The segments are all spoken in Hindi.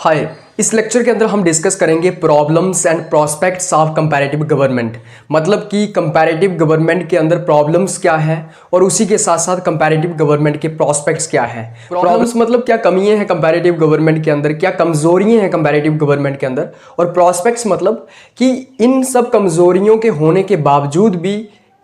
हाय। इस लेक्चर के अंदर हम डिस्कस करेंगे problems and prospects of comparative government. मतलब कि कंपैरेटिव गवर्नमेंट के अंदर प्रॉब्लम्स क्या है और उसी के साथ साथ कंपैरेटिव गवर्नमेंट के प्रॉस्पेक्ट्स क्या है। प्रॉब्लम्स मतलब क्या कमियां हैं कंपैरेटिव गवर्नमेंट के अंदर, क्या कमजोरियां हैं कंपैरेटिव गवर्नमेंट के अंदर, और प्रॉस्पेक्ट्स मतलब कि इन सब कमजोरियों के होने के बावजूद भी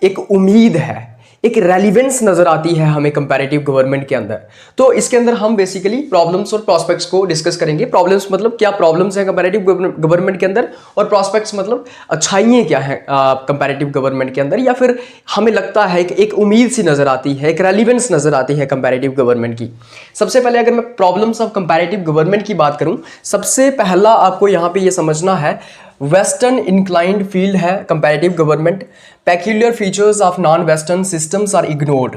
एक उम्मीद है, एक रेलिवेंस नजर आती है हमें कंपैरेटिव गवर्नमेंट के अंदर। तो इसके अंदर हम बेसिकली प्रॉब्लम्स और प्रॉस्पेक्ट्स को डिस्कस करेंगे। प्रॉब्लम्स मतलब क्या प्रॉब्लम्स हैं कंपैरेटिव गवर्नमेंट के अंदर, और प्रॉस्पेक्ट्स मतलब अच्छाइयाँ क्या हैं कंपैरेटिव गवर्नमेंट के अंदर, या फिर हमें लगता है कि एक उम्मीद सी नजर आती है, एक रेलिवेंस नजर आती है कंपैरेटिव गवर्नमेंट की। सबसे पहले अगर मैं प्रॉब्लम्स ऑफ कंपैरेटिव गवर्नमेंट की बात करूं, सबसे पहला आपको यहाँ पे ये समझना है, वेस्टर्न इंक्लाइंड फील्ड है comparative government. Peculiar features of non western systems are ignored.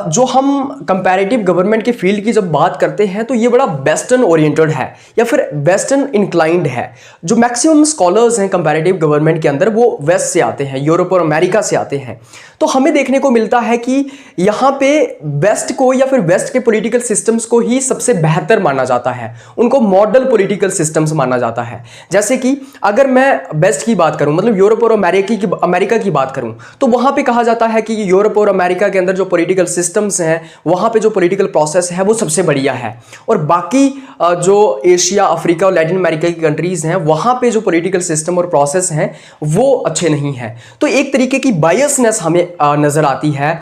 जो हम कंपैरेटिव गवर्नमेंट के फील्ड की जब बात करते हैं तो ये बड़ा वेस्टर्न ओरिएंटेड है या फिर वेस्टर्न इंक्लाइंड है। जो मैक्सिमम स्कॉलर्स हैं कंपैरेटिव गवर्नमेंट के अंदर वो वेस्ट से आते हैं, यूरोप और अमेरिका से आते हैं। तो हमें देखने को मिलता है कि यहाँ पे वेस्ट को या फिर वेस्ट के पॉलिटिकल सिस्टम्स को ही सबसे बेहतर माना जाता है, उनको मॉडल पॉलिटिकल सिस्टम्स माना जाता है। जैसे कि अगर मैं वेस्ट की बात करूं, मतलब यूरोप और अमेरिका की बात करूं, तो वहां पे कहा जाता है कि यूरोप और अमेरिका के अंदर जो पॉलिटिकल सिस्टम्स हैं, वहां पे जो पॉलिटिकल प्रोसेस है वो सबसे बढ़िया है, और बाकी जो एशिया, अफ्रीका और लैटिन अमेरिका की कंट्रीज हैं वहां पे जो पॉलिटिकल सिस्टम और प्रोसेस हैं वो अच्छे नहीं है। तो एक तरीके की बायसनेस हमें नजर आती है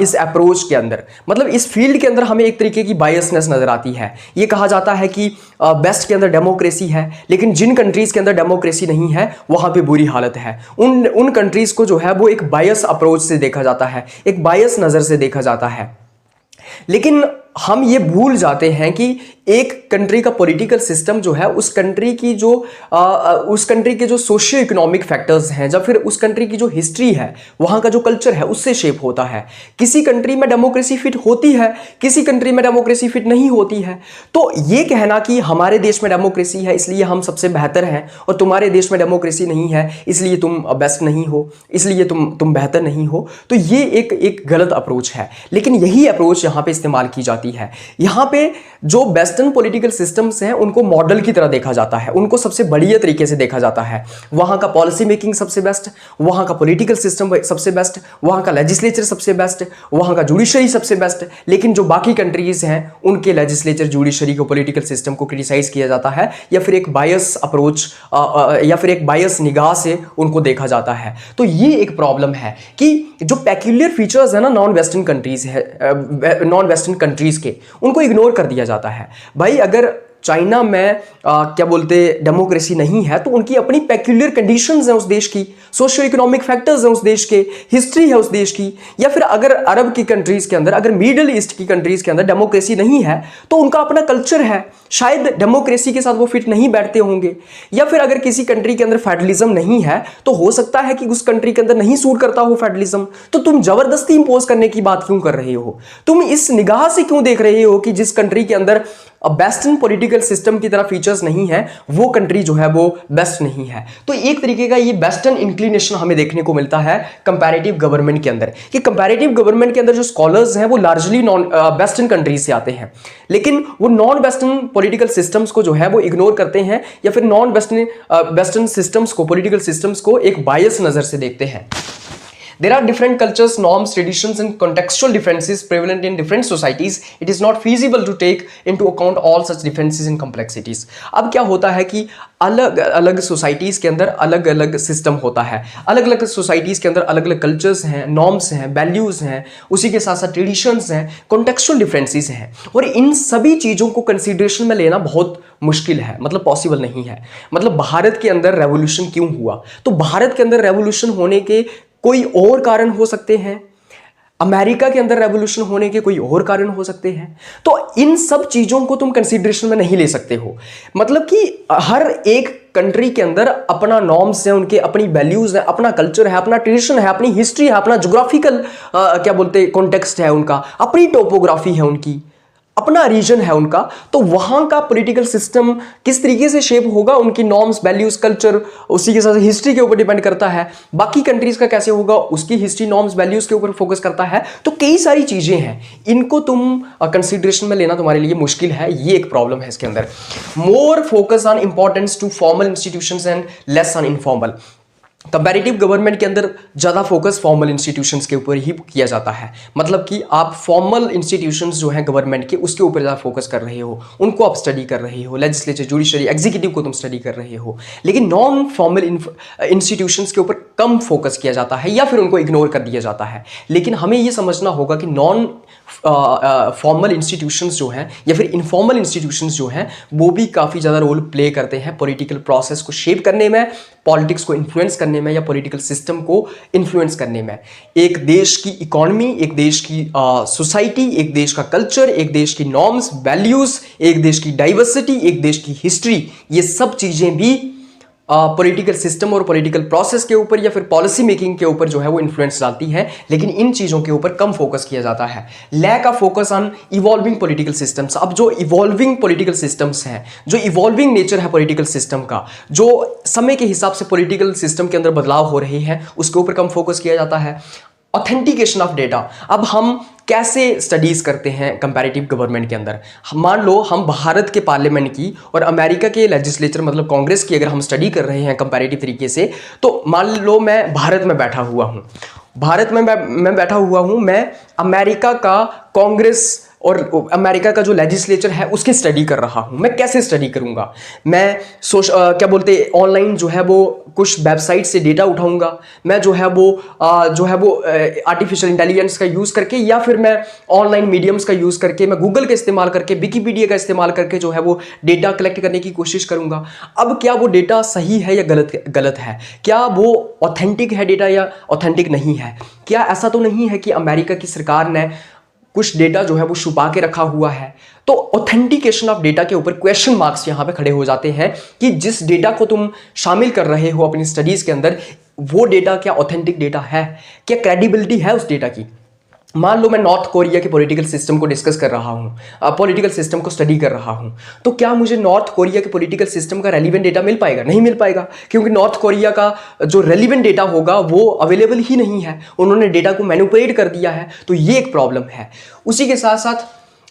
इस अप्रोच के अंदर, मतलब इस फील्ड के अंदर हमें एक तरीके की बायसनेस नजर आती है। ये कहा जाता है कि वेस्ट के अंदर डेमोक्रेसी है, लेकिन जिन कंट्रीज के अंदर डेमोक्रेसी नहीं है वहां पे बुरी हालत है। उन कंट्रीज को जो है वो एक बायस अप्रोच से देखा जाता है, एक बायस नजर से देखा जाता है। लेकिन हम ये भूल जाते हैं कि एक कंट्री का पॉलिटिकल सिस्टम जो है उस कंट्री के जो सोशियो इकोनॉमिक फैक्टर्स हैं, या फिर उस कंट्री की जो हिस्ट्री है, वहाँ का जो कल्चर है, उससे शेप होता है। किसी कंट्री में डेमोक्रेसी फिट होती है, किसी कंट्री में डेमोक्रेसी फिट नहीं होती है। तो ये कहना कि हमारे देश में डेमोक्रेसी है इसलिए हम सबसे बेहतर हैं और तुम्हारे देश में डेमोक्रेसी नहीं है इसलिए तुम बेस्ट नहीं हो, इसलिए तुम बेहतर नहीं हो, तो ये एक गलत अप्रोच है। लेकिन यही अप्रोच यहाँ पे इस्तेमाल की जाती है। यहाँ पे जो वेस्टर्न पॉलिटिकल सिस्टम्स हैं उनको मॉडल की तरह देखा जाता है, उनको सबसे बढ़िया तरीके से देखा जाता है। वहाँ का पॉलिसी मेकिंग सबसे बेस्ट, वहाँ का पॉलिटिकल सिस्टम सबसे बेस्ट, वहाँ का लेजिस्लेचर सबसे बेस्ट, वहाँ का जुडिशरी सबसे बेस्ट। लेकिन जो बाकी कंट्रीज हैं उनके लेजिस्लेचर, जुडिशरी को, पॉलिटिकल सिस्टम को क्रिटिसाइज किया जाता है, या फिर एक बायस अप्रोच या फिर एक बायस निगाह से उनको देखा जाता है। तो ये एक प्रॉब्लम है कि जो पेक्यूलियर फीचर्स है ना नॉन वेस्टर्न कंट्रीज के, उनको इग्नोर कर दिया जाता है। भाई अगर चाइना में क्या बोलते डेमोक्रेसी नहीं है तो उनकी अपनी पेक्यूलियर कंडीशंस हैं उस देश की, सोशियो इकोनॉमिक फैक्टर्स हैं उस देश के, हिस्ट्री है उस देश की। या फिर अगर अरब की कंट्रीज के अंदर, अगर मिडिल ईस्ट की कंट्रीज के अंदर डेमोक्रेसी नहीं है तो उनका अपना कल्चर है, शायद डेमोक्रेसी के साथ वो फिट नहीं बैठते होंगे। या फिर अगर किसी कंट्री के अंदर फेडरलिज्म नहीं है तो हो सकता है कि उस कंट्री के अंदर नहीं सूट करता हो फेडरलिज्म, तो तुम जबरदस्ती इंपोज करने की बात क्यों कर रहे हो? तुम इस निगाह से क्यों देख रहे हो कि जिस कंट्री के अंदर वेस्टर्न पॉलिटिकल सिस्टम की तरह फीचर्स नहीं है वो कंट्री जो है वो बेस्ट नहीं है? तो एक तरीके का ये वेस्टर्न इंक्लिनेशन हमें देखने को मिलता है कंपैरेटिव गवर्नमेंट के अंदर, कि कंपैरेटिव गवर्नमेंट के अंदर जो स्कॉलर्स हैं वो लार्जली नॉन वेस्टर्न कंट्रीज से आते हैं, लेकिन वो नॉन वेस्टर्न पॉलिटिकल सिस्टम्स को जो है वो इग्नोर करते हैं, या फिर नॉन वेस्टर्न सिस्टम्स को, पॉलिटिकल सिस्टम्स को एक बायस नजर से देखते हैं। There are different cultures, norms, traditions and contextual differences prevalent in different societies. It is not feasible to take into account all such differences and complexities. अब क्या होता है कि अलग अलग सोसाइटीज़ के अंदर अलग अलग सिस्टम होता है, अलग अलग सोसाइटीज़ के अंदर अलग अलग कल्चर्स हैं, नॉर्म्स हैं, वैल्यूज़ हैं, उसी के साथ साथ ट्रेडिशंस हैं, कॉन्टेक्चुअल डिफरेंसेस हैं, और इन सभी चीज़ों को कंसिडरेशन में लेना बहुत मुश्किल है, मतलब पॉसिबल नहीं है। मतलब भारत के अंदर रेवोल्यूशन क्यों हुआ? तो भारत के अंदर रेवोल्यूशन होने के कोई और कारण हो सकते हैं, अमेरिका के अंदर रेवोल्यूशन होने के कोई और कारण हो सकते हैं। तो इन सब चीजों को तुम कंसीडरेशन में नहीं ले सकते हो। मतलब कि हर एक कंट्री के अंदर अपना नॉर्म्स है, उनके अपनी वैल्यूज है, अपना कल्चर है, अपना ट्रेडिशन है, अपनी हिस्ट्री है, अपना ज्योग्राफिकल क्या बोलते कॉन्टेक्स्ट है, उनका अपनी टोपोग्राफी है उनकी। अपना रीजन है उनका, तो वहां का पॉलिटिकल सिस्टम किस तरीके से शेप होगा, उनकी नॉर्म्स, वैल्यूज, कल्चर, उसी के साथ हिस्ट्री के ऊपर डिपेंड करता है। बाकी कंट्रीज का कैसे होगा, उसकी हिस्ट्री, नॉर्म्स, वैल्यूज के ऊपर फोकस करता है। तो कई सारी चीजें हैं, इनको तुम कंसिडरेशन में लेना तुम्हारे लिए मुश्किल है, ये एक प्रॉब्लम है इसके अंदर। More focus on importance to formal institutions and less on informal. Comparative government के अंदर ज़्यादा फोकस फॉर्मल इंस्टीट्यूशंस के ऊपर ही किया जाता है। मतलब कि आप फॉर्मल इंस्टीट्यूशंस जो हैं गवर्नमेंट के, उसके ऊपर ज़्यादा फोकस कर रहे हो, उनको आप स्टडी कर रहे हो, लेजिस्लेचर, जुडिशरी, एग्जीक्यूटिव को तुम स्टडी कर रहे हो। लेकिन नॉन फॉर्मल इंस्टीट्यूशंस के ऊपर कम फोकस किया जाता है या फिर उनको इग्नोर कर दिया जाता है। लेकिन हमें ये समझना होगा कि नॉन फॉर्मल इंस्टीट्यूशंस जो हैं या फिर इनफॉर्मल इंस्टीट्यूशंस जो हैं, वो भी काफ़ी ज़्यादा रोल प्ले करते हैं पॉलिटिकल प्रोसेस को शेप करने में, पॉलिटिक्स को इन्फ्लुएंस करने में या पॉलिटिकल सिस्टम को इन्फ्लुएंस करने में। एक देश की इकोनॉमी, एक देश की सोसाइटी, एक देश का कल्चर, एक देश की नॉर्म्स, वैल्यूज, एक देश की डाइवर्सिटी, एक देश की हिस्ट्री, ये सब चीज़ें भी पॉलिटिकल सिस्टम और पॉलिटिकल प्रोसेस के ऊपर या फिर पॉलिसी मेकिंग के ऊपर जो है वो इन्फ्लुएंस डालती है। लेकिन इन चीज़ों के ऊपर कम फोकस किया जाता है। Lack of focus on evolving political systems. अब जो इवॉल्विंग पॉलिटिकल सिस्टम्स हैं, जो इवॉल्विंग नेचर है पॉलिटिकल सिस्टम का, जो समय के हिसाब से पॉलिटिकल सिस्टम के अंदर बदलाव हो रहे हैं, उसके ऊपर कम फोकस किया जाता है। Authentication of data. अब हम कैसे स्टडीज़ करते हैं कंपैरेटिव गवर्नमेंट के अंदर। मान लो हम भारत के पार्लियामेंट की और अमेरिका के लेजिस्लेचर मतलब कांग्रेस की अगर हम स्टडी कर रहे हैं कंपैरेटिव तरीके से, तो मान लो मैं भारत में बैठा हुआ हूँ, भारत में मैं बैठा हुआ हूँ, मैं अमेरिका का कांग्रेस और अमेरिका का जो लेजिस्लेचर है उसकी स्टडी कर रहा हूँ। मैं कैसे स्टडी करूँगा? मैं क्या बोलते ऑनलाइन जो है वो कुछ वेबसाइट से डेटा उठाऊँगा, मैं जो है वो आर्टिफिशियल इंटेलिजेंस का यूज़ करके या फिर मैं ऑनलाइन मीडियम्स का यूज़ करके, मैं गूगल का इस्तेमाल करके, विकीपीडिया का इस्तेमाल करके जो है वो डेटा कलेक्ट करने की कोशिश करूँगा। अब क्या वो डेटा सही है या गलत है? क्या वो ऑथेंटिक है डेटा या ऑथेंटिक नहीं है? क्या ऐसा तो नहीं है कि अमेरिका की सरकार ने कुछ डेटा जो है वो छुपा के रखा हुआ है? तो ऑथेंटिकेशन ऑफ डेटा के ऊपर क्वेश्चन मार्क्स यहां पे खड़े हो जाते हैं कि जिस डेटा को तुम शामिल कर रहे हो अपनी स्टडीज के अंदर, वो डेटा क्या ऑथेंटिक डेटा है? क्या क्रेडिबिलिटी है उस डेटा की? मान लो मैं नॉर्थ कोरिया के पॉलिटिकल सिस्टम को डिस्कस कर रहा हूँ, पॉलिटिकल सिस्टम को स्टडी कर रहा हूँ, तो क्या मुझे नॉर्थ कोरिया के पॉलिटिकल सिस्टम का रेलिवेंट डेटा मिल पाएगा? नहीं मिल पाएगा, क्योंकि नॉर्थ कोरिया का जो रेलिवेंट डेटा होगा वो अवेलेबल ही नहीं है, उन्होंने डेटा को मैनिपुलेट कर दिया है। तो ये एक प्रॉब्लम है। उसी के साथ साथ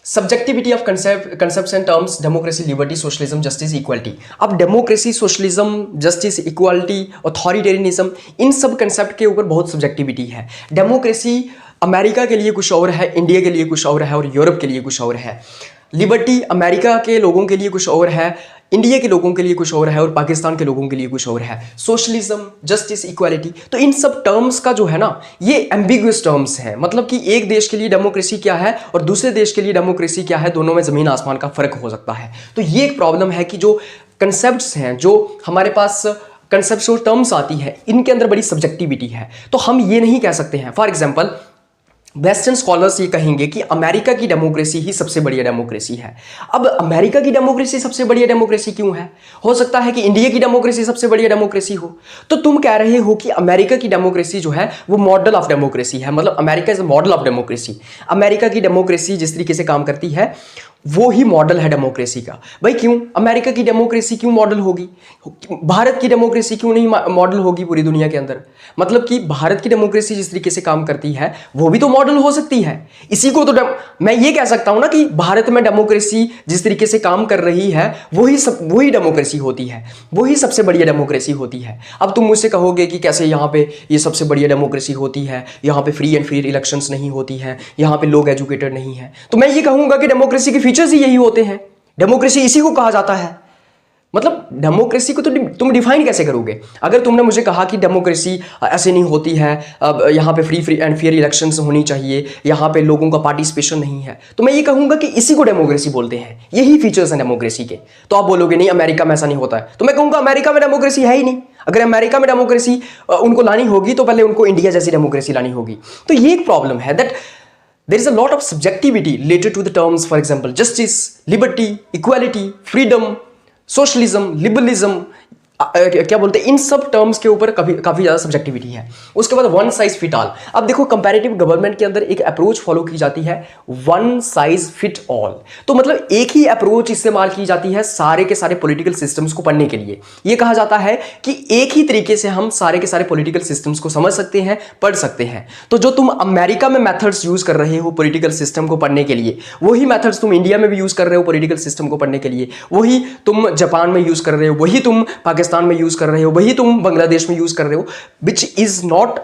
subjectivity of concepts and terms, democracy, liberty, socialism, justice, equality. अब democracy, socialism, justice, equality, authoritarianism, इन सब कंसेप्ट के ऊपर बहुत सब्जेक्टिविटी है। डेमोक्रेसी अमेरिका के लिए कुछ और है, इंडिया के लिए कुछ और है और यूरोप के लिए कुछ और है। लिबर्टी अमेरिका के लोगों के लिए कुछ और है, इंडिया के लोगों के लिए कुछ और है और पाकिस्तान के लोगों के लिए कुछ और है। सोशलिज्म, जस्टिस, इक्वालिटी, तो इन सब टर्म्स का जो है ना, ये एम्बिगुअस टर्म्स हैं। मतलब कि एक देश के लिए डेमोक्रेसी क्या है और दूसरे देश के लिए डेमोक्रेसी क्या है, दोनों में ज़मीन आसमान का फ़र्क हो सकता है। तो ये एक प्रॉब्लम है कि जो कंसेप्ट्स हैं, जो हमारे पास कंसेप्ट्स और टर्म्स आती है, इनके अंदर बड़ी सब्जेक्टिविटी है। तो हम ये नहीं कह सकते हैं, फॉर एग्जाम्पल वेस्टर्न स्कॉलर्स ये कहेंगे कि अमेरिका की डेमोक्रेसी ही सबसे बढ़िया डेमोक्रेसी है। अब अमेरिका की डेमोक्रेसी सबसे बढ़िया डेमोक्रेसी क्यों है? हो सकता है कि इंडिया की डेमोक्रेसी सबसे बढ़िया डेमोक्रेसी हो। तो तुम कह रहे हो कि अमेरिका की डेमोक्रेसी जो है वो मॉडल ऑफ डेमोक्रेसी है, मतलब America is a model of democracy. America की डेमोक्रेसी जिस तरीके से काम करती है वो ही मॉडल है डेमोक्रेसी का। भाई क्यों अमेरिका की डेमोक्रेसी क्यों मॉडल होगी? भारत की डेमोक्रेसी क्यों नहीं मॉडल होगी पूरी दुनिया के अंदर? मतलब कि भारत की डेमोक्रेसी जिस तरीके से काम करती है वो भी तो मॉडल हो सकती है। इसी को तो मैं ये कह सकता हूं ना कि भारत में डेमोक्रेसी जिस तरीके से काम कर रही है वही डेमोक्रेसी होती है, वही सबसे बढ़िया डेमोक्रेसी होती है। अब तुम मुझसे कहोगे कि कैसे यहाँ पे ये सबसे बढ़िया डेमोक्रेसी होती है, यहाँ पे फ्री एंड फेयर इलेक्शंस नहीं होती हैं, यहाँ पे लोग एजुकेटेड नहीं है। तो मैं ये कहूंगा कि डेमोक्रेसी के फीचर्स ही यही होते हैं, डेमोक्रेसी इसी को कहा जाता है। मतलब डेमोक्रेसी को तो तुम डिफाइन कैसे करोगे? अगर तुमने मुझे कहा कि डेमोक्रेसी ऐसे नहीं होती है, अब यहाँ पे फ्री एंड फेयर इलेक्शंस होनी चाहिए, यहाँ पे लोगों का पार्टिसिपेशन नहीं है, तो मैं ये कहूँगा कि इसी को डेमोक्रेसी बोलते हैं, यही फीचर्स हैं डेमोक्रेसी के। तो आप बोलोगे नहीं अमेरिका में ऐसा नहीं होता है, तो मैं कहूँगा अमेरिका में डेमोक्रेसी है ही नहीं। अगर अमेरिका में डेमोक्रेसी उनको लानी होगी तो पहले उनको इंडिया जैसी डेमोक्रेसी लानी होगी। तो ये एक प्रॉब्लम है that there is a lot of subjectivity related to the terms, for example justice, liberty, equality, freedom, socialism, liberalism, क्या बोलते हैं, इन सब टर्म्स के ऊपर काफी ज्यादा सब्जेक्टिविटी है। उसके बाद वन साइज फिट ऑल। अब देखो कंपैरेटिव गवर्नमेंट के अंदर एक अप्रोच फॉलो की जाती है, वन साइज फिट ऑल। तो मतलब एक ही अप्रोच इस्तेमाल की जाती है सारे के सारे पॉलिटिकल सिस्टम्स को पढ़ने के लिए। यह कहा जाता है कि एक ही तरीके से हम सारे के सारे पॉलिटिकल सिस्टम्स को समझ सकते हैं, पढ़ सकते हैं। तो जो तुम अमेरिका में मेथड्स यूज कर रहे हो पॉलिटिकल सिस्टम को पढ़ने के लिए, वही मेथड्स तुम इंडिया में भी यूज कर रहे हो पॉलिटिकल सिस्टम को पढ़ने के लिए, वही तुम जापान में यूज कर रहे हो, वही तुम पाकिस्तान में यूज कर रहे हो, वही तुम बांग्लादेश में यूज कर रहे हो, which is not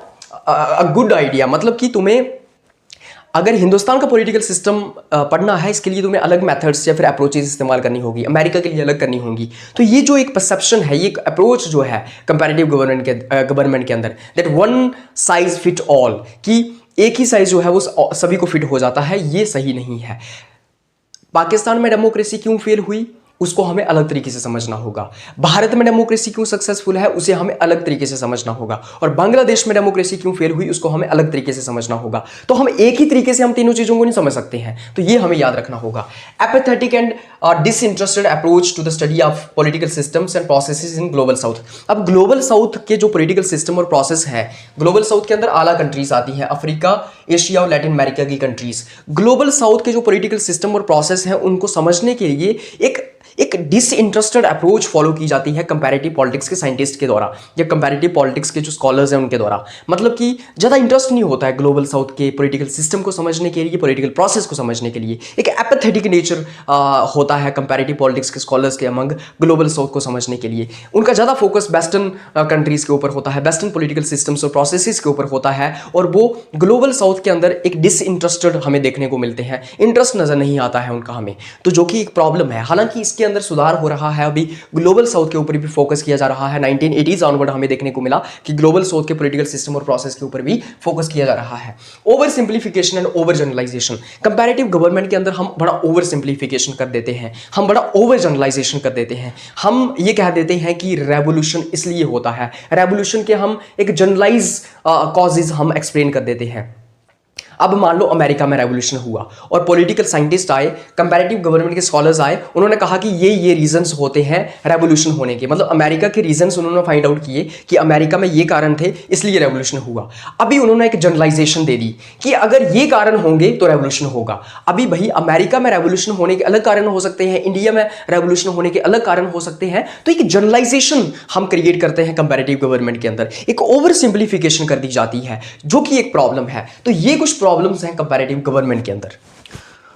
a good idea. मतलब कि तुम्हें अगर हिंदुस्तान का पॉलिटिकल सिस्टम पढ़ना है, इसके लिए तुम्हें अलग मेथड्स या फिर अप्रोचेस इस्तेमाल करनी होगी, अमेरिका के लिए अलग करनी होगी। तो ये जो एक परसेप्शन है, ये एक अप्रोच जो है कंपैरेटिव गवर्नमेंट के अंदर, that one size fit all, कि एक ही साइज जो है वो सभी को फिट हो जाता है, ये सही नहीं है। पाकिस्तान में डेमोक्रेसी क्यों फेल हुई, उसको हमें अलग तरीके से समझना होगा। भारत में डेमोक्रेसी क्यों सक्सेसफुल है, उसे हमें अलग तरीके से समझना होगा। और बांग्लादेश में डेमोक्रेसी क्यों फेल हुई, उसको हमें अलग तरीके से समझना होगा। तो हम एक ही तरीके से हम तीनों चीजों को नहीं समझ सकते हैं, तो ये हमें याद रखना होगा। Apathetic and disinterested approach to the study of political systems and processes in global south. अब ग्लोबल साउथ के जो पॉलिटिकल सिस्टम और प्रोसेस है, ग्लोबल साउथ के अंदर आला कंट्रीज आती है, अफ्रीका, एशिया और लैटिन अमेरिका की कंट्रीज। ग्लोबल साउथ के जो पॉलिटिकल सिस्टम और प्रोसेस है, उनको समझने के लिए एक डिसइंटरेस्टेड अप्रोच फॉलो की जाती है कंपैरेटिव पॉलिटिक्स के साइंटिस्ट के द्वारा, या कंपैरेटिव पॉलिटिक्स के जो स्कॉलर्स हैं उनके द्वारा। मतलब कि ज़्यादा इंटरेस्ट नहीं होता है ग्लोबल साउथ के पॉलिटिकल सिस्टम को समझने के लिए, पॉलिटिकल प्रोसेस को समझने के लिए। एक एपैथेटिक नेचर होता है कंपैरेटिव पॉलिटिक्स के स्कॉलर्स के अमंग ग्लोबल साउथ को समझने के लिए। उनका ज़्यादा फोकस वेस्टर्न कंट्रीज़ के ऊपर होता है, वेस्टर्न पॉलिटिकल सिस्टम्स और प्रोसेसेस के ऊपर होता है, और वो ग्लोबल साउथ के अंदर एक डिसइंटरेस्टेड हमें देखने को मिलते हैं, इंटरेस्ट नज़र नहीं आता है उनका हमें, तो जो कि एक प्रॉब्लम है। हालांकि इसके अंदर सुधार हो रहा है, अभी ग्लोबल साउथ के ऊपर भी फोकस किया जा रहा है। 1980s ऑनवर्ड हमें देखने को मिला कि ग्लोबल साउथ के पॉलिटिकल सिस्टम और प्रोसेस के ऊपर भी फोकस किया जा रहा है। Over simplification and over generalisation. Comparative government के अंदर हम बड़ा ओवर सिंप्लीफिकेशन कर देते हैं, हम बड़ा ओवर जनरलाइजेशन कर देते हैं। हम ये कह देते हैं कि रेवोल्यूशन इसलिए होता है, रेवोल्यूशन के हम एक जनरलाइज कॉजेज हम एक्सप्लेन कर देते हैं। अब मान लो अमेरिका में रेवोल्यूशन हुआ और पॉलिटिकल साइंटिस्ट आए, कंपैरेटिव गवर्नमेंट के स्कॉलर्स आए, उन्होंने कहा कि ये रीजंस होते हैं रेवोल्यूशन होने के। मतलब अमेरिका के रीजंस उन्होंने फाइंड आउट किए कि अमेरिका में ये कारण थे इसलिए रेवोल्यूशन हुआ। अभी उन्होंने एक जनरलाइजेशन दे दी कि अगर ये कारण होंगे तो रेवोल्यूशन होगा। अभी भाई अमेरिका में रेवोल्यूशन होने के अलग कारण हो सकते हैं, इंडिया में रेवोल्यूशन होने के अलग कारण हो सकते हैं। तो एक जनरलाइजेशन हम क्रिएट करते हैं कंपैरेटिव गवर्नमेंट के अंदर, एक ओवर सिंप्लीफिकेशन कर दी जाती है, जो कि एक प्रॉब्लम है। तो ये कुछ प्रॉब्लम्स हैं कंपैरेटिव गवर्नमेंट के अंदर।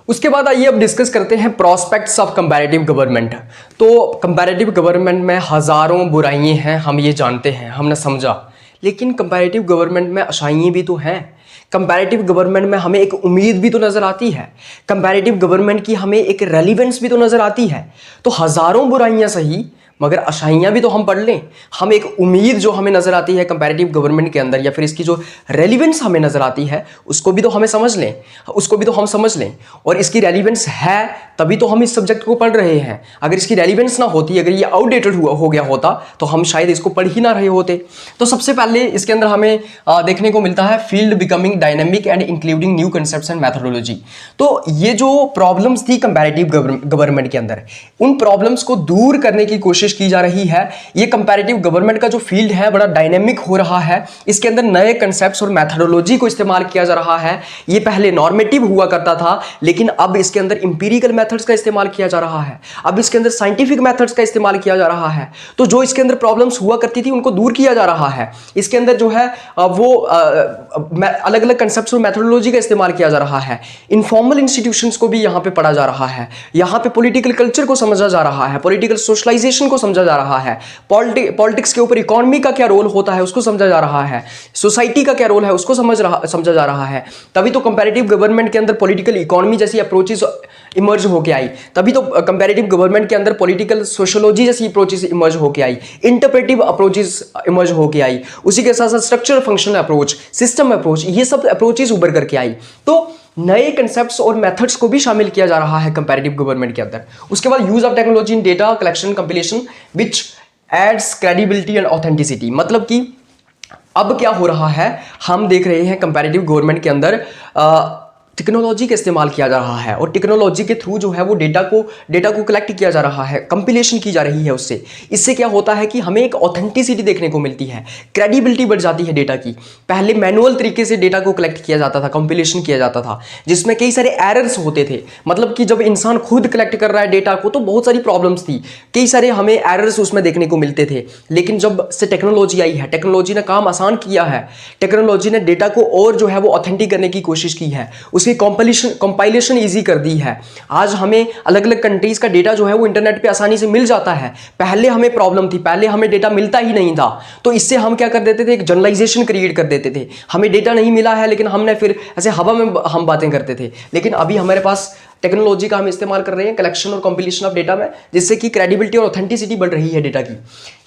उसके बाद आइए अब डिस्कस करते हैं प्रोस्पेक्ट्स ऑफ कंपैरेटिव गवर्नमेंट। तो कंपैरेटिव गवर्नमेंट में हजारों बुराइयां हैं, हम ये जानते हैं, हमने समझा, लेकिन कंपैरेटिव गवर्नमेंट में अच्छाइयां भी तो हैं। कंपैरेटिव गवर्नमेंट में हमें एक उम्मीद भी तो नजर आती है, कंपैरेटिव गवर्नमेंट की हमें एक रेलिवेंस भी तो नजर आती है। तो हजारों बुराइयां सही, मगर अच्छाइयाँ भी तो हम पढ़ लें। हम एक उम्मीद जो हमें नज़र आती है कंपैरेटिव गवर्नमेंट के अंदर, या फिर इसकी जो रेलिवेंस हमें नज़र आती है, उसको भी तो हमें समझ लें, उसको भी तो हम समझ लें। और इसकी रेलिवेंस है तभी तो हम इस सब्जेक्ट को पढ़ रहे हैं। अगर इसकी रेलिवेंस ना होती, अगर ये आउटडेटेड हो गया होता, तो हम शायद इसको पढ़ ही ना रहे होते। तो सबसे पहले इसके अंदर हमें देखने को मिलता है field becoming dynamic and including new concepts and methodology. तो ये जो प्रॉब्लम्स थी कंपैरेटिव गवर्नमेंट के अंदर, उन प्रॉब्लम्स को दूर करने की कोशिश की जा रही है। ये कंपैरेटिव गवर्नमेंट का जो फील्ड है बड़ा डायनेमिक हो रहा है, इसके अंदर नए कंसेप्ट्स और मैथोडोलॉजी को इस्तेमाल किया जा रहा है। ये पहले नॉर्मेटिव हुआ करता था, लेकिन अब इसके अंदर इंपीरिकल मेथड्स का इस्तेमाल किया जा रहा है, अब इसके अंदर साइंटिफिक मेथड्स का इस्तेमाल किया जा रहा है। तो जो इसके अंदर प्रॉब्लम्स हुआ करती थी उनको दूर किया जा रहा है। इसके अंदर जो है वो अलग अलग कंसेप्ट्स और मैथोडोलॉजी का इस्तेमाल किया जा रहा है। इनफॉर्मल इंस्टीट्यूशंस को भी यहाँ पे पढ़ा जा रहा है, यहाँ पे पॉलिटिकल कल्चर को समझा जा रहा है, पॉलिटिकल सोशलाइजेशन को समझा जा रहा है, पॉलिटिक्स के ऊपर इकोनॉमी का क्या रोल होता है उसको समझा जा रहा है, सोसाइटी का क्या रोल है उसको समझा जा रहा है। तभी तो कंपैरेटिव गवर्नमेंट के अंदर पॉलिटिकल इकोनॉमी जैसी अप्रोचेस इमर्ज होके आई, तभी तो कंपैरेटिव गवर्नमेंट के अंदर पॉलिटिकल सोशियोलॉजी जैसी अप्रोचेस इमर्ज होके आई, इंटरप्रेटिव अप्रोचेस इमर्ज होके आई, उसी के साथ साथ structural functional approach, system approach, ये सब अप्रोचेस उभर करके आई। तो नए कंसेप्ट्स और मेथड्स को भी शामिल किया जा रहा है कंपैरेटिव गवर्नमेंट के अंदर। उसके बाद use of technology in data collection compilation which aids credibility and authenticity. मतलब कि अब क्या हो रहा है, हम देख रहे हैं कंपैरेटिव गवर्नमेंट के अंदर टेक्नोलॉजी का इस्तेमाल किया जा रहा है और टेक्नोलॉजी के थ्रू जो है वो डेटा को कलेक्ट किया जा रहा है, कंपिलेशन की जा रही है उससे। इससे क्या होता है कि हमें एक ऑथेंटिसिटी देखने को मिलती है, क्रेडिबिलिटी बढ़ जाती है डेटा की। पहले मैनुअल तरीके से डेटा को कलेक्ट किया जाता था, कंपिलेशन किया जाता था, जिसमें कई सारे एरर्स होते थे। मतलब कि जब इंसान खुद कलेक्ट कर रहा है डेटा को तो बहुत सारी प्रॉब्लम्स थी, कई सारे हमें एरर्स उसमें देखने को मिलते थे। लेकिन जब से टेक्नोलॉजी आई है, टेक्नोलॉजी ने काम आसान किया है, टेक्नोलॉजी ने डेटा को और जो है वो ऑथेंटिक करने की कोशिश की है, उसकी कंपाइलेशन ईजी कर दी है। आज हमें अलग अलग कंट्रीज का डेटा जो है वो इंटरनेट पे आसानी से मिल जाता है। पहले हमें प्रॉब्लम थी, पहले हमें डेटा मिलता ही नहीं था, तो इससे हम क्या कर देते थे, एक जनरलाइजेशन क्रिएट कर देते थे। हमें डेटा नहीं मिला है लेकिन हमने फिर ऐसे हवा में हम बातें करते थे। लेकिन अभी हमारे पास टेक्नोलॉजी का हम इस्तेमाल कर रहे हैं कलेक्शन और कंपिलेशन ऑफ डेटा में, जिससे कि क्रेडिबिलिटी और ऑथेंटिसिटी बढ़ रही है डेटा की।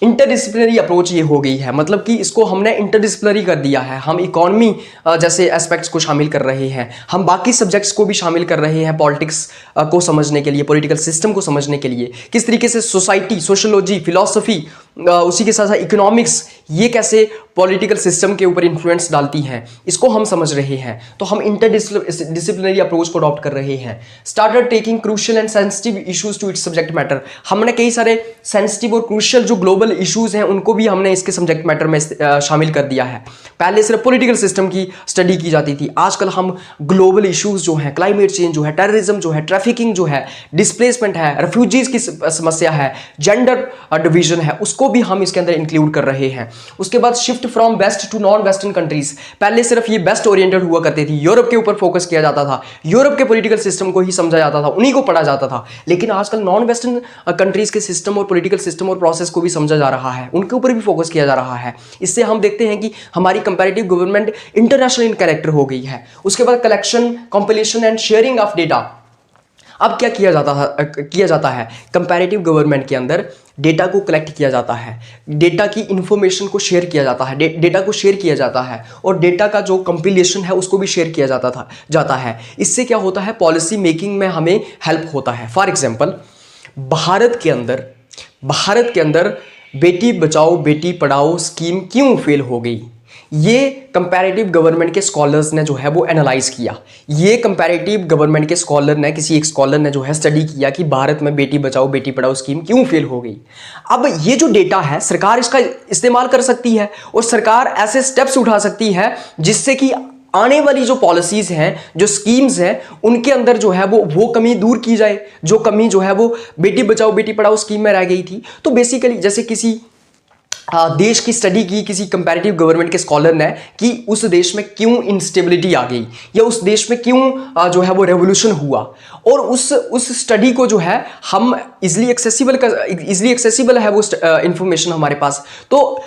इंटरडिसिप्लिनरी अप्रोच ये हो गई है, मतलब कि इसको हमने इंटरडिसिप्लिनरी कर दिया है। हम इकोनॉमी जैसे एस्पेक्ट्स को शामिल कर रहे हैं, हम बाकी सब्जेक्ट्स को भी शामिल कर रहे हैं पॉलिटिक्स को समझने के लिए, पॉलिटिकल सिस्टम को समझने के लिए, किस तरीके से सोसाइटी, सोशोलॉजी, फिलॉसफी, उसी के साथ साथ इकोनॉमिक्स, ये कैसे पॉलिटिकल सिस्टम के ऊपर इन्फ्लुएंस डालती हैं, इसको हम समझ रहे हैं। तो हम इंटरडिसिप्लिनरी अप्रोच को अडॉप्ट कर रहे हैं। Started taking crucial and sensitive issues to its subject matter. हमने कई सारे सेंसिटिव और क्रूशियल जो ग्लोबल इश्यूज हैं उनको भी हमने इसके सब्जेक्ट मैटर में शामिल कर दिया है। पहले सिर्फ पॉलिटिकल सिस्टम की स्टडी की जाती थी, आजकल हम ग्लोबल इश्यूज जो हैं, क्लाइमेट चेंज जो है, टेररिज्म जो है, ट्रैफिकिंग जो है, डिस्प्लेसमेंट है, रेफ्यूजीज की समस्या है, जेंडर डिवीजन है, उसको भी हम इसके अंदर इंक्लूड कर रहे हैं। उसके बाद shift from west to non western countries. पहले सिर्फ ये वेस्ट ओरिएंटेड हुआ करती थी, यूरोप के ऊपर फोकस किया जाता था, यूरोप के पॉलिटिकल सिस्टम को ही समझा जाता था, उन्हीं को पढ़ा जाता था। लेकिन आजकल नॉन वेस्टर्न कंट्रीज के सिस्टम और पॉलिटिकल सिस्टम और प्रोसेस को भी समझा जा रहा है, उनके ऊपर भी फोकस किया जा रहा है। इससे हम देखते हैं कि हमारी comparative government international in character हो गई है। उसके बाद collection, compilation and sharing of data. अब क्या किया जाता है कंपैरेटिव गवर्नमेंट के अंदर, डेटा को कलेक्ट किया जाता है, डेटा की इंफॉर्मेशन को शेयर किया जाता है, डेटा को शेयर किया जाता है, और डेटा का जो कंपिलेशन है उसको भी शेयर किया जाता है। इससे क्या होता है, पॉलिसी मेकिंग में हमें हेल्प होता है। फॉर एग्जांपल, भारत के अंदर बेटी बचाओ बेटी पढ़ाओ स्कीम क्यों फेल हो गई, ये कंपैरेटिव गवर्नमेंट के स्कॉलर्स ने जो है वो एनालाइज किया। ये कंपैरेटिव गवर्नमेंट के स्कॉलर ने, किसी एक स्कॉलर ने जो है स्टडी किया कि भारत में बेटी बचाओ बेटी पढ़ाओ स्कीम क्यों फेल हो गई। अब ये जो डेटा है सरकार इसका इस्तेमाल कर सकती है और सरकार ऐसे स्टेप्स उठा सकती है जिससे कि आने वाली जो पॉलिसीज हैं, जो स्कीम्स हैं, उनके अंदर जो है वो कमी दूर की जाए, जो कमी जो है वो बेटी बचाओ बेटी पढ़ाओ स्कीम में रह गई थी। तो बेसिकली जैसे किसी देश की स्टडी की किसी कंपैरेटिव गवर्नमेंट के स्कॉलर ने कि उस देश में क्यों इंस्टेबिलिटी आ गई, या उस देश में क्यों जो है वो रेवोल्यूशन हुआ, और उस स्टडी को जो है हम इजीली एक्सेसिबल है वो इंफॉर्मेशन हमारे पास। तो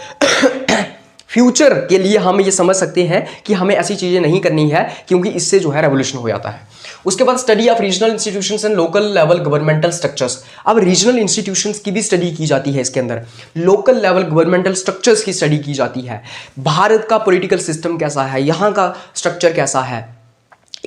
फ्यूचर के लिए हम ये समझ सकते हैं कि हमें ऐसी चीज़ें नहीं करनी है, क्योंकि इससे जो है रेवोल्यूशन हो जाता है। उसके बाद study of regional institutions and local level governmental structures. अब रीजनल इंस्टीट्यूशंस की भी स्टडी की जाती है इसके अंदर, लोकल लेवल गवर्नमेंटल स्ट्रक्चर्स की स्टडी की जाती है। भारत का पॉलिटिकल सिस्टम कैसा है, यहाँ का स्ट्रक्चर कैसा है,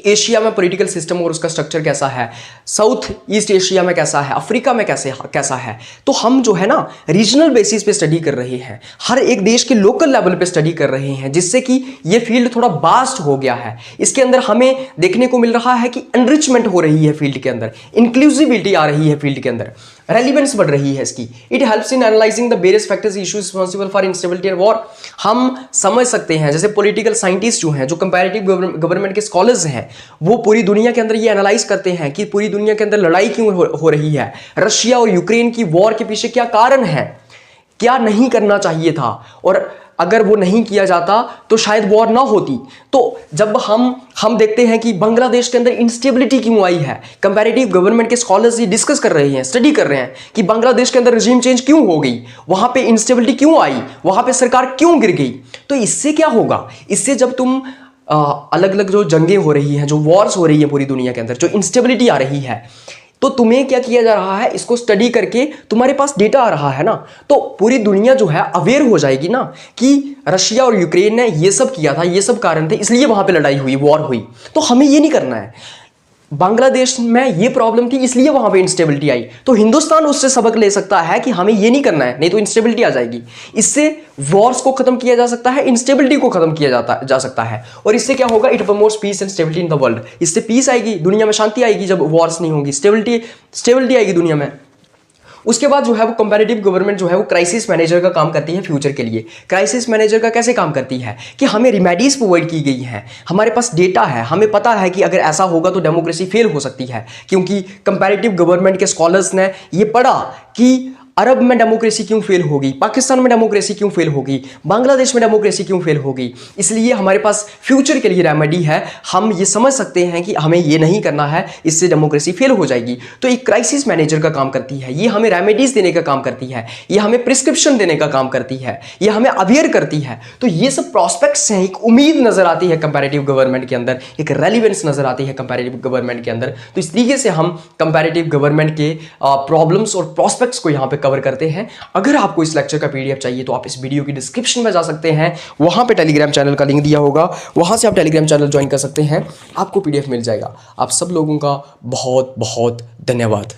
एशिया में पॉलिटिकल सिस्टम और उसका स्ट्रक्चर कैसा है, साउथ ईस्ट एशिया में कैसा है, अफ्रीका में कैसा है। तो हम जो है ना रीजनल बेसिस पे स्टडी कर रहे हैं, हर एक देश के लोकल लेवल पे स्टडी कर रहे हैं, जिससे कि ये फील्ड थोड़ा वास्ट हो गया है। इसके अंदर हमें देखने को मिल रहा है कि एनरिचमेंट हो रही है फील्ड के अंदर, इंक्लूसिविटी आ रही है फील्ड के अंदर, रेलिवेंस बढ़ रही है इसकी। It helps in analysing the various factors issues responsible for instability and war. हम समझ सकते हैं, जैसे पॉलिटिकल साइंटिस्ट जो हैं, जो कंपैरेटिव गवर्नमेंट के स्कॉलर्स हैं, वो पूरी दुनिया के अंदर ये एनालाइज करते हैं कि पूरी दुनिया के अंदर लड़ाई क्यों हो रही है, रशिया और यूक्रेन की वॉर के पीछे क्या कारण है, क्या नहीं करना चाहिए था, और अगर वो नहीं किया जाता तो शायद वॉर ना होती। तो जब हम देखते हैं कि बांग्लादेश के अंदर इंस्टेबिलिटी क्यों आई है, कंपैरेटिव गवर्नमेंट के स्कॉलर्स ये डिस्कस कर रहे हैं, स्टडी कर रहे हैं कि बांग्लादेश के अंदर रिजीम चेंज क्यों हो गई, वहां पे इंस्टेबिलिटी क्यों आई, वहां पे सरकार क्यों गिर गई। तो इससे क्या होगा, इससे जब तुम अलग अलग जो जंगें हो रही हैं, जो वॉर्स हो रही है पूरी दुनिया के अंदर, जो इंस्टेबिलिटी आ रही है, तो तुम्हें क्या किया जा रहा है, इसको स्टडी करके तुम्हारे पास डेटा आ रहा है ना, तो पूरी दुनिया जो है अवेयर हो जाएगी ना कि रशिया और यूक्रेन ने ये सब किया था, ये सब कारण थे, इसलिए वहां पे लड़ाई हुई, वॉर हुई। तो हमें ये नहीं करना है। बांग्लादेश में ये प्रॉब्लम थी इसलिए वहां पे इंस्टेबिलिटी आई, तो हिंदुस्तान उससे सबक ले सकता है कि हमें ये नहीं करना है, नहीं तो इंस्टेबिलिटी आ जाएगी। इससे वॉर्स को खत्म किया जा सकता है, इंस्टेबिलिटी को खत्म किया जा सकता है, और इससे क्या होगा, it promotes peace and stability in the world. इससे पीस आएगी, दुनिया में शांति आएगी जब वॉर्स नहीं होगी, स्टेबिलिटी आएगी दुनिया में। उसके बाद जो है वो कंपैरेटिव गवर्नमेंट जो है वो क्राइसिस मैनेजर का काम करती है फ्यूचर के लिए। क्राइसिस मैनेजर का कैसे काम करती है कि हमें रिमेडीज प्रोवाइड की गई हैं, हमारे पास डेटा है, हमें पता है कि अगर ऐसा होगा तो डेमोक्रेसी फेल हो सकती है, क्योंकि कंपैरेटिव गवर्नमेंट के स्कॉलर्स ने ये पढ़ा कि अरब में डेमोक्रेसी क्यों फेल होगी, पाकिस्तान में डेमोक्रेसी क्यों फेल होगी, बांग्लादेश में डेमोक्रेसी क्यों फेल होगी। इसलिए हमारे पास फ्यूचर के लिए रेमेडी है, हम ये समझ सकते हैं कि हमें ये नहीं करना है, इससे डेमोक्रेसी फेल हो जाएगी। तो एक क्राइसिस मैनेजर का काम करती है, ये हमें रेमेडीज देने का काम करती है, ये हमें प्रिस्क्रिप्शन देने का काम करती है, ये हमें अवेयर करती है। तो ये सब प्रॉस्पेक्ट्स हैं, एक उम्मीद नजर आती है कंपैरेटिव गवर्नमेंट के अंदर, एक रेलिवेंस नजर आती है कंपैरेटिव गवर्नमेंट के अंदर। तो इस तरीके से हम कंपैरेटिव गवर्नमेंट के प्रॉब्लम्स और प्रॉस्पेक्ट्स को यहाँ पे कवर करते हैं। अगर आपको इस लेक्चर का पीडीएफ चाहिए तो आप इस वीडियो की डिस्क्रिप्शन में जा सकते हैं, वहां पे टेलीग्राम चैनल का लिंक दिया होगा, वहां से आप टेलीग्राम चैनल ज्वाइन कर सकते हैं, आपको पीडीएफ मिल जाएगा। आप सब लोगों का बहुत बहुत धन्यवाद।